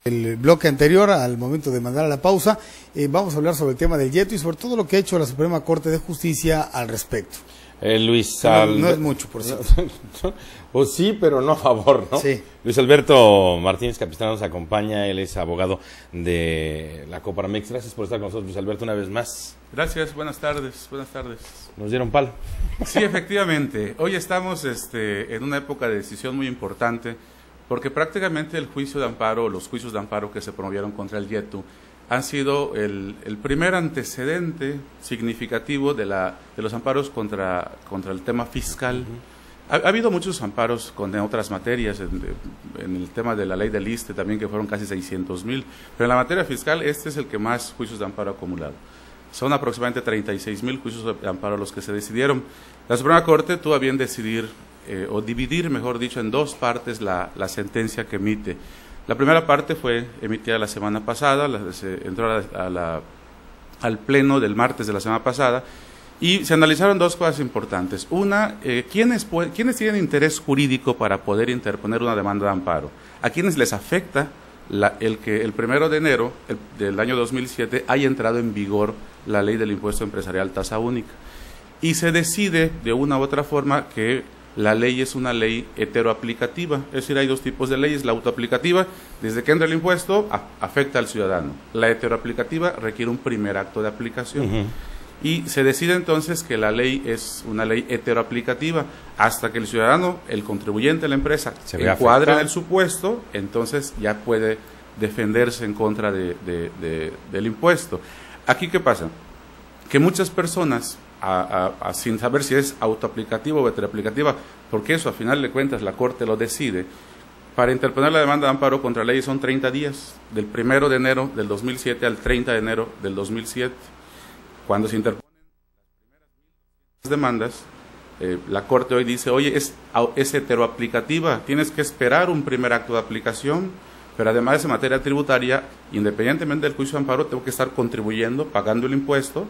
El bloque anterior, al momento de mandar a la pausa, vamos a hablar sobre el tema del YETU y sobre todo lo que ha hecho la Suprema Corte de Justicia al respecto. Luis no es mucho, por cierto. Pues sí, pero no a favor, ¿no? Sí. Luis Alberto Martínez Capistrán nos acompaña, él es abogado de la Coparmex. Gracias por estar con nosotros, Luis Alberto, una vez más. Gracias, buenas tardes, buenas tardes. Nos dieron palo. Sí, efectivamente. Hoy estamos en una época de decisión muy importante, porque prácticamente el juicio de amparo, los juicios de amparo que se promovieron contra el YETU, han sido el primer antecedente significativo de los amparos contra el tema fiscal. Ha habido muchos amparos en otras materias, en el tema de la ley del ISSSTE también, que fueron casi 600,000, pero en la materia fiscal este es el que más juicios de amparo ha acumulado. Son aproximadamente 36,000 juicios de amparo los que se decidieron. La Suprema Corte tuvo a bien decidir, o dividir, mejor dicho, en dos partes la sentencia que emite. La primera parte fue emitida la semana pasada, se entró al pleno del martes de la semana pasada, y se analizaron dos cosas importantes. Una, ¿quiénes tienen interés jurídico para poder interponer una demanda de amparo? ¿A quiénes les afecta el que el 1 de enero del año 2007 haya entrado en vigor la ley del impuesto empresarial tasa única? Y se decide de una u otra forma que la ley es una ley heteroaplicativa, es decir, hay dos tipos de leyes. La autoaplicativa, desde que entra el impuesto, afecta al ciudadano. La heteroaplicativa requiere un primer acto de aplicación. Y se decide entonces que la ley es una ley heteroaplicativa hasta que el ciudadano, el contribuyente, la empresa, se encuadre en el supuesto, entonces ya puede defenderse en contra del impuesto. Aquí, ¿qué pasa? Que muchas personas, sin saber si es autoaplicativa o heteroaplicativa, porque eso a final de cuentas la Corte lo decide, para interponer la demanda de amparo contra la ley son 30 días, del 1 de enero del 2007 al 30 de enero del 2007. Cuando se interponen las demandas, la Corte hoy dice, oye, es heteroaplicativa, tienes que esperar un primer acto de aplicación, pero además en materia tributaria, independientemente del juicio de amparo, tengo que estar contribuyendo, pagando el impuesto,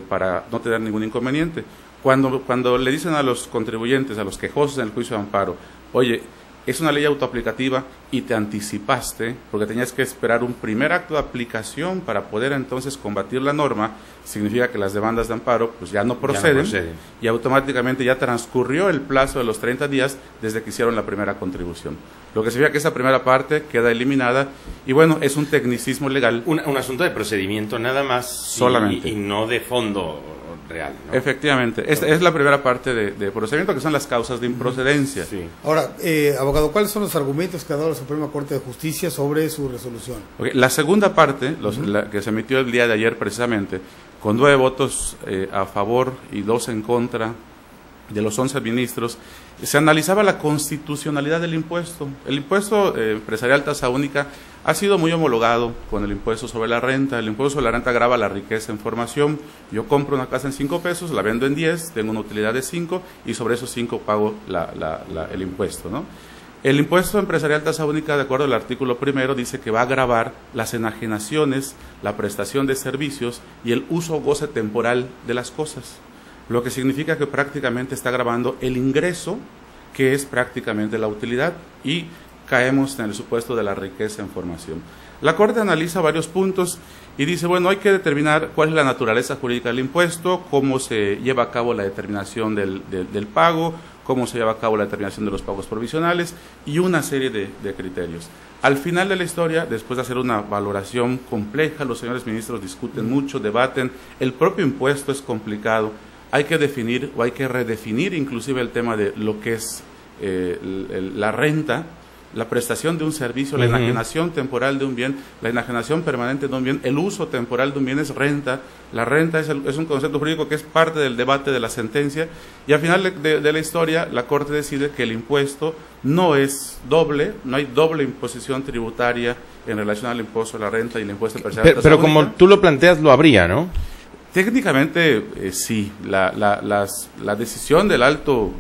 para no tener ningún inconveniente. Cuando le dicen a los contribuyentes, a los quejosos en el juicio de amparo, oye, es una ley autoaplicativa y te anticipaste porque tenías que esperar un primer acto de aplicación para poder entonces combatir la norma, significa que las demandas de amparo pues ya no proceden y automáticamente ya transcurrió el plazo de los 30 días desde que hicieron la primera contribución. Lo que significa que esa primera parte queda eliminada y bueno, es un tecnicismo legal. Un asunto de procedimiento nada más solamente y no de fondo real, ¿no? Efectivamente, esta es la primera parte de procedimiento, que son las causas de improcedencia. Sí. Ahora, abogado, ¿cuáles son los argumentos que ha dado la Suprema Corte de Justicia sobre su resolución? Okay. La segunda parte, la que se emitió el día de ayer precisamente, con 9 votos a favor y 2 en contra de los 11 ministros, se analizaba la constitucionalidad del impuesto. El impuesto empresarial tasa única ha sido muy homologado con el impuesto sobre la renta. El impuesto sobre la renta grava la riqueza en formación. Yo compro una casa en 5 pesos, la vendo en 10, tengo una utilidad de 5 y sobre esos 5 pago el impuesto, ¿no? El impuesto empresarial tasa única, de acuerdo al artículo 1, dice que va a gravar las enajenaciones, la prestación de servicios y el uso o goce temporal de las cosas, lo que significa que prácticamente está gravando el ingreso, que es prácticamente la utilidad, y caemos en el supuesto de la riqueza en formación. La Corte analiza varios puntos y dice, bueno, hay que determinar cuál es la naturaleza jurídica del impuesto, cómo se lleva a cabo la determinación del pago, cómo se lleva a cabo la determinación de los pagos provisionales y una serie de criterios. Al final de la historia, después de hacer una valoración compleja, los señores ministros discuten mucho, debaten, el propio impuesto es complicado, hay que definir o hay que redefinir inclusive el tema de lo que es la renta, la prestación de un servicio, la enajenación temporal de un bien, la enajenación permanente de un bien, el uso temporal de un bien es renta. La renta es un concepto jurídico que es parte del debate de la sentencia y al final de la historia la Corte decide que el impuesto no es doble, no hay doble imposición tributaria en relación al impuesto a la renta y el impuesto empresarial. Pero como tú lo planteas, lo habría, ¿no? Técnicamente sí, la decisión del alto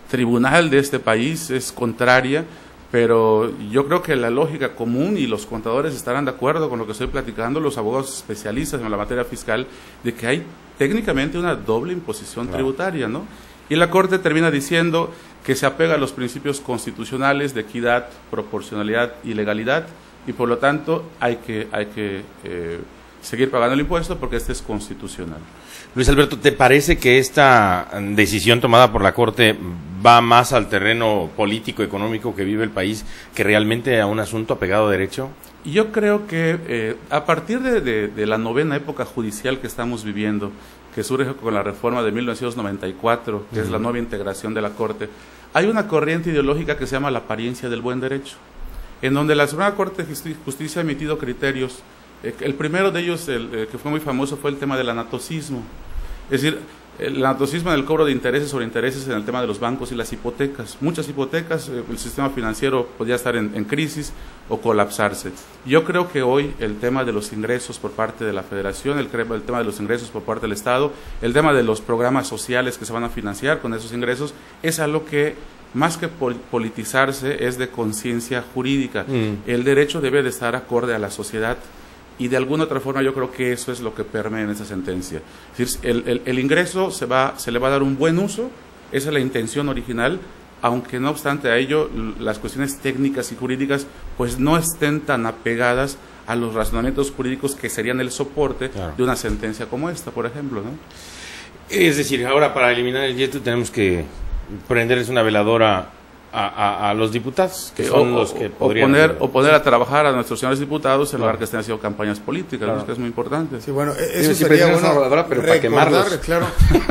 tribunal de este país es contraria, pero yo creo que la lógica común y los contadores estarán de acuerdo con lo que estoy platicando, los abogados especialistas en la materia fiscal, de que hay técnicamente una doble imposición tributaria, ¿no? Y la Corte termina diciendo que se apega a los principios constitucionales de equidad, proporcionalidad y legalidad, y por lo tanto hay que seguir pagando el impuesto porque este es constitucional. Luis Alberto, ¿te parece que esta decisión tomada por la Corte va más al terreno político, económico que vive el país que realmente a un asunto apegado a derecho? Yo creo que a partir de la novena época judicial que estamos viviendo, que surge con la reforma de 1994, que es la nueva integración de la Corte, hay una corriente ideológica que se llama la apariencia del buen derecho, en donde la Suprema Corte de Justicia ha emitido criterios. El primero de ellos, que fue muy famoso, fue el tema del anatocismo. Es decir, el anatocismo en el cobro de intereses sobre intereses en el tema de los bancos y las hipotecas. Muchas hipotecas, el sistema financiero podía estar en crisis o colapsarse. Yo creo que hoy el tema de los ingresos por parte de la Federación, el tema de los ingresos por parte del Estado, el tema de los programas sociales que se van a financiar con esos ingresos, es algo que más que politizarse es de conciencia jurídica. El derecho debe de estar acorde a la sociedad. Y de alguna otra forma yo creo que eso es lo que permea en esa sentencia. Es decir, el ingreso se le va a dar un buen uso, esa es la intención original, aunque no obstante a ello las cuestiones técnicas y jurídicas pues no estén tan apegadas a los razonamientos jurídicos que serían el soporte de una sentencia como esta, por ejemplo, ¿no? Es decir, ahora para eliminar el YETU tenemos que prenderles una veladora a los diputados, que son los que podrían... O poner a trabajar a nuestros señores diputados en lugar que estén haciendo campañas políticas, ¿no? Que es muy importante. Sí, bueno, eso sería bueno, pero para quemarlos. Claro,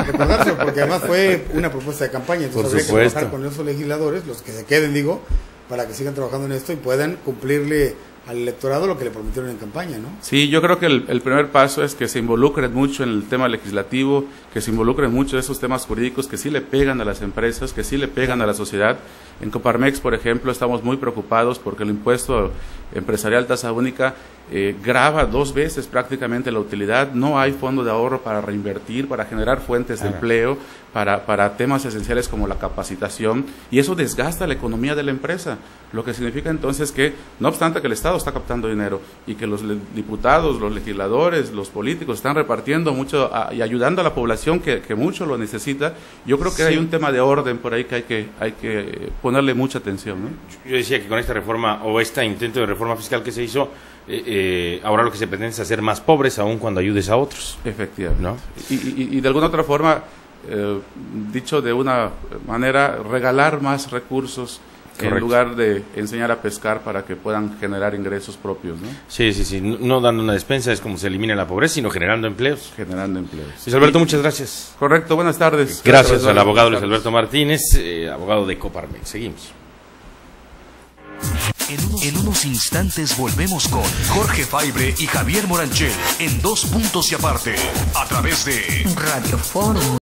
recordárselo, porque además fue una propuesta de campaña, entonces habría que trabajar con esos legisladores, los que se queden, digo, para que sigan trabajando en esto y puedan cumplirle al electorado lo que le prometieron en campaña, ¿no? Sí, yo creo que el primer paso es que se involucren mucho en el tema legislativo, que se involucren mucho en esos temas jurídicos que sí le pegan a las empresas, que sí le pegan a la sociedad. En Coparmex, por ejemplo, estamos muy preocupados porque el impuesto empresarial tasa única grava 2 veces prácticamente la utilidad. No hay fondo de ahorro para reinvertir, para generar fuentes de empleo, para temas esenciales como la capacitación, y eso desgasta la economía de la empresa, lo que significa entonces que, no obstante que el Estado está captando dinero y que los diputados, los legisladores, los políticos están repartiendo mucho y ayudando a la población que mucho lo necesita, yo creo que hay un tema de orden por ahí que hay que ponerle mucha atención, ¿no? Yo decía que con esta reforma o este intento de reforma fiscal que se hizo, ahora lo que se pretende es hacer más pobres aún cuando ayudes a otros. Efectivamente, ¿no? Y de alguna otra forma, dicho de una manera, regalar más recursos. Correcto. En lugar de enseñar a pescar para que puedan generar ingresos propios, ¿no? Sí, no dando una despensa es como se elimina la pobreza, sino generando empleos. Generando empleos. Luis Alberto, muchas gracias. Correcto, buenas tardes. Gracias al abogado Luis Alberto Martínez, abogado de Coparmex. Seguimos. En unos instantes volvemos con Jorge Faibre y Javier Moranchel en 2 puntos y aparte, a través de Radio Foro.